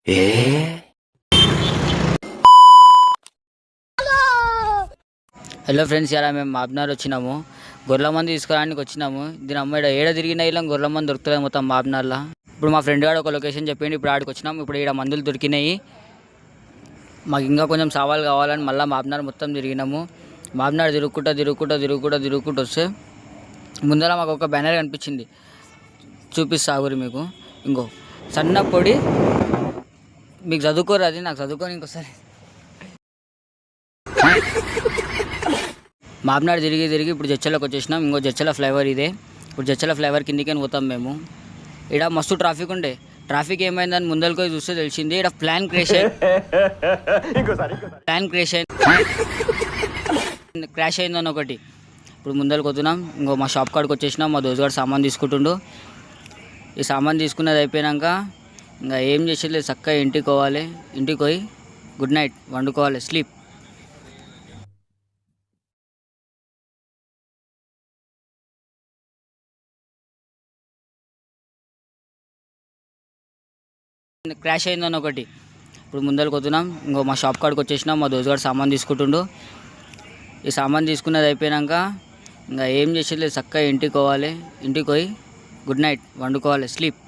Hello friends, ఇలా మేము మాబ్నార్ వచ్చినాము. గొర్రెల మంది తీసుకురావడానికి వచ్చినాము. దీని అమ్మాయి ఏడ తిరిగినా ఇలా గొర్రెల మంది దొరుకుతుంది మొత్తం మాబ్నార్లో. ఇప్పుడు మా ఫ్రెండ్ గారు ఒక లొకేషన్ చెప్పిండి, ఇప్పుడు ఆడికి వచ్చినాము. ఇప్పుడు ఈడ మందులు దొరికినాయి. మాకు ఇంకా కొంచెం సవాల్ కావాలని మళ్ళీ మాబ్నార్ మొత్తం తిరిగినాము. మాబ్నార్ తిరుగుకుంటూ వస్తే ముందర మాకు ఒక బ్యానర్ కనిపించింది, చూపిస్తా గురి మీకు. ఇంకో సన్న పొడి, మీకు చదువుకోరు, అది నాకు చదువుకొని ఇంకోసారి. మాబ్నార్ తిరిగి ఇప్పుడు జడ్చర్లకు వచ్చేసినాం. ఇంకో జడ్చర్ల ఫ్లైఓవర్ ఇదే. ఇప్పుడు జడ్చర్ల ఫ్లైఓవర్ కిందికి పోతాం మేము. ఇక్కడ మస్తు ట్రాఫిక్ ఉండే. ట్రాఫిక్ ఏమైందని ముందరికి పోయి చూస్తే తెలిసింది ఇక్కడ ప్లాన్ క్రాష్ అయిందని ఒకటి. ఇప్పుడు ముందరికి వస్తున్నాం. ఇంకో మా షాప్ కాడికి వచ్చేసినాం. మా దోస్తుగాడు సామాన్ తీసుకుంటుండు. ఈ సామాన్ తీసుకున్నది అయిపోయాక ఇంకా ఏం చేసేది, చక్కగా ఇంటికి పోవాలి. ఇంటికి పోయి గుడ్ నైట్ వండుకోవాలి, స్లీప్. క్రాష్ అయిందని ఒకటి. ఇప్పుడు ముందరికి వస్తున్నాం. ఇంకో మా షాప్ కాడికి వచ్చేసినాం. మా దోస్తుగాడు సామాన్ తీసుకుంటుండు. ఈ సామాన్ తీసుకున్నది అయిపోయాక ఇంకా ఏం చేసేది, చక్కగా ఇంటికి పోవాలి. ఇంటికి పోయి గుడ్ నైట్ వండుకోవాలి, స్లీప్.